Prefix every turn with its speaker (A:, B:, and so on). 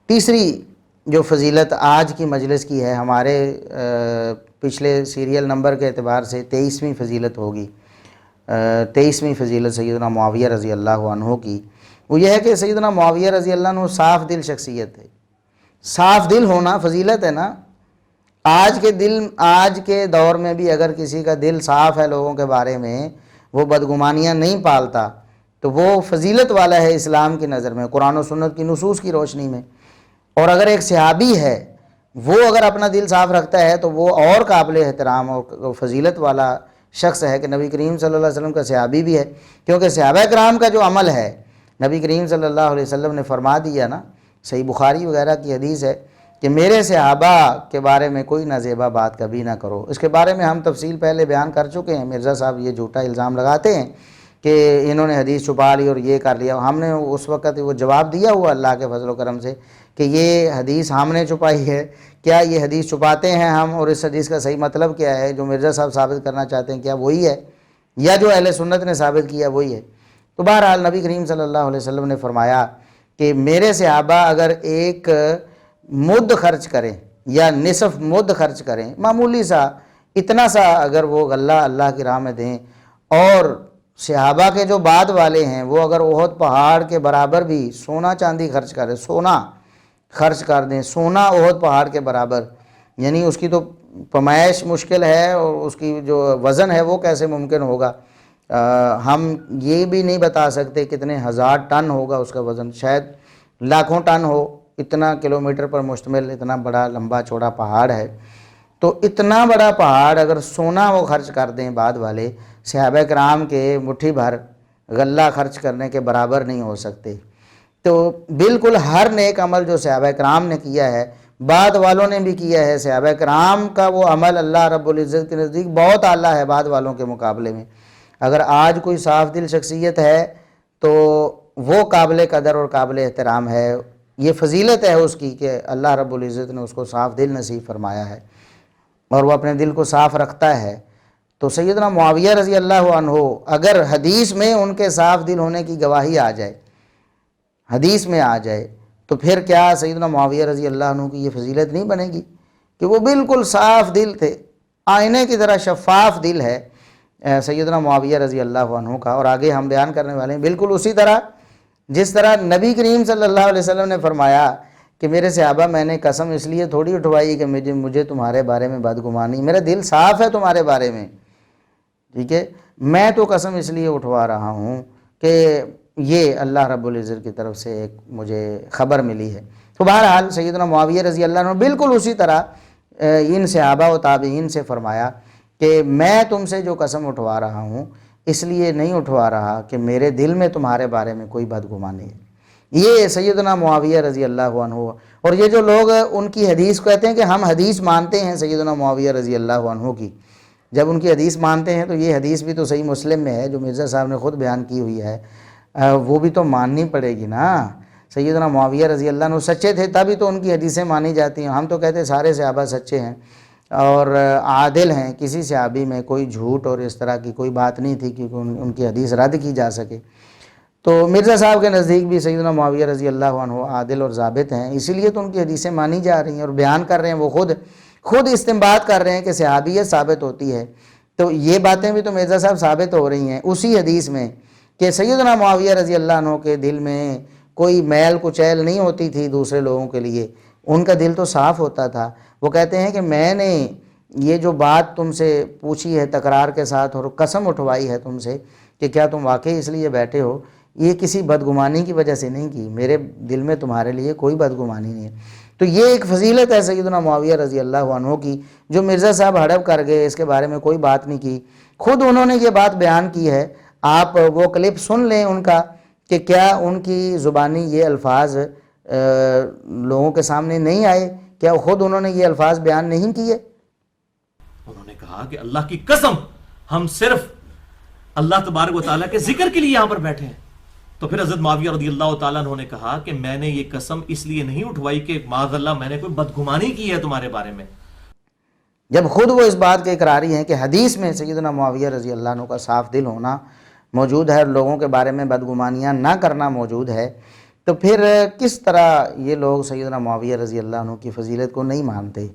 A: تیسری جو فضیلت آج کی مجلس کی ہے، ہمارے پچھلے سیریل نمبر کے اعتبار سے 23ویں فضیلت ہوگی، 23ویں فضیلت سیدنا معاویہ رضی اللہ عنہ کی، وہ یہ ہے کہ سیدنا معاویہ رضی اللہ عنہ صاف دل شخصیت ہے۔ صاف دل ہونا فضیلت ہے نا۔ آج کے دور میں بھی اگر کسی کا دل صاف ہے لوگوں کے بارے میں، وہ بدگمانیاں نہیں پالتا، تو وہ فضیلت والا ہے اسلام کی نظر میں، قرآن و سنت کی نصوص کی روشنی میں۔ اور اگر ایک صحابی ہے، وہ اگر اپنا دل صاف رکھتا ہے تو وہ اور قابل احترام اور فضیلت والا شخص ہے کہ نبی کریم صلی اللہ علیہ وسلم کا صحابی بھی ہے، کیونکہ صحابہ کرام کا جو عمل ہے، نبی کریم صلی اللہ علیہ وسلم نے فرما دیا نا، صحیح بخاری وغیرہ کی حدیث ہے کہ میرے صحابہ کے بارے میں کوئی نازیبا بات کبھی نہ کرو۔ اس کے بارے میں ہم تفصیل پہلے بیان کر چکے ہیں۔ مرزا صاحب یہ جھوٹا الزام لگاتے ہیں کہ انہوں نے حدیث چھپا لی اور یہ کر لیا۔ ہم نے اس وقت وہ جواب دیا ہوا اللہ کے فضل و کرم سے کہ یہ حدیث ہم نے چھپائی ہے، کیا یہ حدیث چھپاتے ہیں ہم، اور اس حدیث کا صحیح مطلب کیا ہے؟ جو مرزا صاحب ثابت کرنا چاہتے ہیں کیا وہی ہے، یا جو اہل سنت نے ثابت کیا وہی ہے؟ تو بہرحال نبی کریم صلی اللہ علیہ وسلم نے فرمایا کہ میرے صحابہ اگر ایک مد خرچ کریں یا نصف مد خرچ کریں، معمولی سا اتنا سا اگر وہ غلہ اللہ کی راہ میں دیں، اور صحابہ کے جو بعد والے ہیں وہ اگر احد پہاڑ کے برابر بھی سونا چاندی خرچ کریں، سونا خرچ کر دیں، سونا احد پہاڑ کے برابر، یعنی اس کی تو پیمائش مشکل ہے، اور اس کی جو وزن ہے وہ کیسے ممکن ہوگا؟ ہم یہ بھی نہیں بتا سکتے کتنے ہزار ٹن ہوگا اس کا وزن، شاید لاکھوں ٹن ہو، اتنا کلومیٹر پر مشتمل اتنا بڑا لمبا چوڑا پہاڑ ہے۔ تو اتنا بڑا پہاڑ اگر سونا وہ خرچ کر دیں بعد والے، صحابہ کرام کے مٹھی بھر غلہ خرچ کرنے کے برابر نہیں ہو سکتے۔ تو بالکل ہر نیک عمل جو صحابہ کرام نے کیا ہے، بعد والوں نے بھی کیا ہے۔ صحابہ کرام کا وہ عمل اللہ رب العزت کے نزدیک بہت اعلیٰ ہے بعد والوں کے مقابلے میں۔ اگر آج کوئی صاف دل شخصیت ہے تو وہ قابل قدر اور قابل احترام ہے، یہ فضیلت ہے اس کی کہ اللہ رب العزت نے اس کو صاف دل نصیب فرمایا ہے اور وہ اپنے دل کو صاف رکھتا ہے۔ تو سیدنا معاویہ رضی اللہ عنہ اگر حدیث میں ان کے صاف دل ہونے کی گواہی آ جائے، حدیث میں آ جائے، تو پھر کیا سیدنا معاویہ رضی اللہ عنہ کی یہ فضیلت نہیں بنے گی کہ وہ بالکل صاف دل تھے، آئینے کی طرح شفاف دل ہے سیدنا معاویہ رضی اللہ عنہ کا۔ اور آگے ہم بیان کرنے والے ہیں بالکل اسی طرح جس طرح نبی کریم صلی اللہ علیہ وسلم نے فرمایا کہ میرے صحابہ میں نے قسم اس لیے تھوڑی اٹھوائی کہ مجھے تمہارے بارے میں بدگمانی، میرا دل صاف ہے تمہارے بارے میں، ٹھیک ہے، میں تو قسم اس لیے اٹھوا رہا ہوں کہ یہ اللہ رب العزت کی طرف سے ایک مجھے خبر ملی ہے۔ تو بہرحال سیدنا معاویہ رضی اللہ عنہ بالکل اسی طرح ان صحابہ و تابعین سے فرمایا کہ میں تم سے جو قسم اٹھوا رہا ہوں اس لیے نہیں اٹھوا رہا کہ میرے دل میں تمہارے بارے میں کوئی بدگمانی ہے۔ یہ سیدنا معاویہ رضی اللہ عنہ، اور یہ جو لوگ ان کی حدیث کہتے ہیں کہ ہم حدیث مانتے ہیں سیدنا معاویہ رضی اللہ عنہ کی، جب ان کی حدیث مانتے ہیں تو یہ حدیث بھی تو صحیح مسلم میں ہے جو مرزا صاحب نے خود بیان کی ہوئی ہے، وہ بھی تو ماننی پڑے گی نا۔ سیدنا معاویہ رضی اللہ عنہ سچے تھے تبھی تو ان کی حدیثیں مانی جاتی ہیں۔ ہم تو کہتے ہیں سارے صحابہ سچے ہیں اور عادل ہیں، کسی صحابی میں کوئی جھوٹ اور اس طرح کی کوئی بات نہیں تھی کہ ان کی حدیث رد کی جا سکے۔ تو مرزا صاحب کے نزدیک بھی سیدنا معاویہ رضی اللہ عنہ عادل اور ضابط ہیں، اسی لیے تو ان کی حدیثیں مانی جا رہی ہیں اور بیان کر رہے ہیں، وہ خود استنباط کر رہے ہیں کہ صحابیت ثابت ہوتی ہے۔ تو یہ باتیں بھی تو مرزا صاحب ثابت ہو رہی ہیں اسی حدیث میں کہ سیدنا معاویہ رضی اللہ عنہ کے دل میں کوئی میل کچیل نہیں ہوتی تھی دوسرے لوگوں کے لیے، ان کا دل تو صاف ہوتا تھا۔ وہ کہتے ہیں کہ میں نے یہ جو بات تم سے پوچھی ہے تکرار کے ساتھ اور قسم اٹھوائی ہے تم سے کہ کیا تم واقعی اس لیے بیٹھے ہو، یہ کسی بدگمانی کی وجہ سے نہیں کی، میرے دل میں تمہارے لیے کوئی بدگمانی نہیں ہے۔ تو یہ ایک فضیلت ہے سیدنا معاویہ رضی اللہ عنہ کی جو مرزا صاحب ہڑپ کر گئے، اس کے بارے میں کوئی بات نہیں کی، خود انہوں نے یہ بات بیان کی ہے۔ آپ وہ کلپ سن لیں ان کا کہ کیا ان کی زبانی یہ الفاظ لوگوں کے سامنے نہیں آئے، کیا خود انہوں نے یہ الفاظ بیان نہیں کیے؟
B: انہوں نے کہا کہ اللہ کی قسم ہم صرف اللہ تبارک و تعالیٰ کے ذکر کے لیے یہاں پر بیٹھے ہیں۔ تو پھر حضرت معاویہ رضی اللہ تعالیٰ عنہ نے کہا کہ میں نے یہ قسم اس لیے نہیں اٹھوائی کہ معاذ اللہ میں نے کوئی بدگمانی کی ہے تمہارے بارے میں۔
A: جب خود وہ اس بات کے اقراری ہیں کہ حدیث میں سیدنا معاویہ رضی اللہ عنہ کا صاف دل ہونا موجود ہے اور لوگوں کے بارے میں بدگمانیاں نہ کرنا موجود ہے، تو پھر کس طرح یہ لوگ سیدنا معاویہ رضی اللہ عنہ کی فضیلت کو نہیں مانتے؟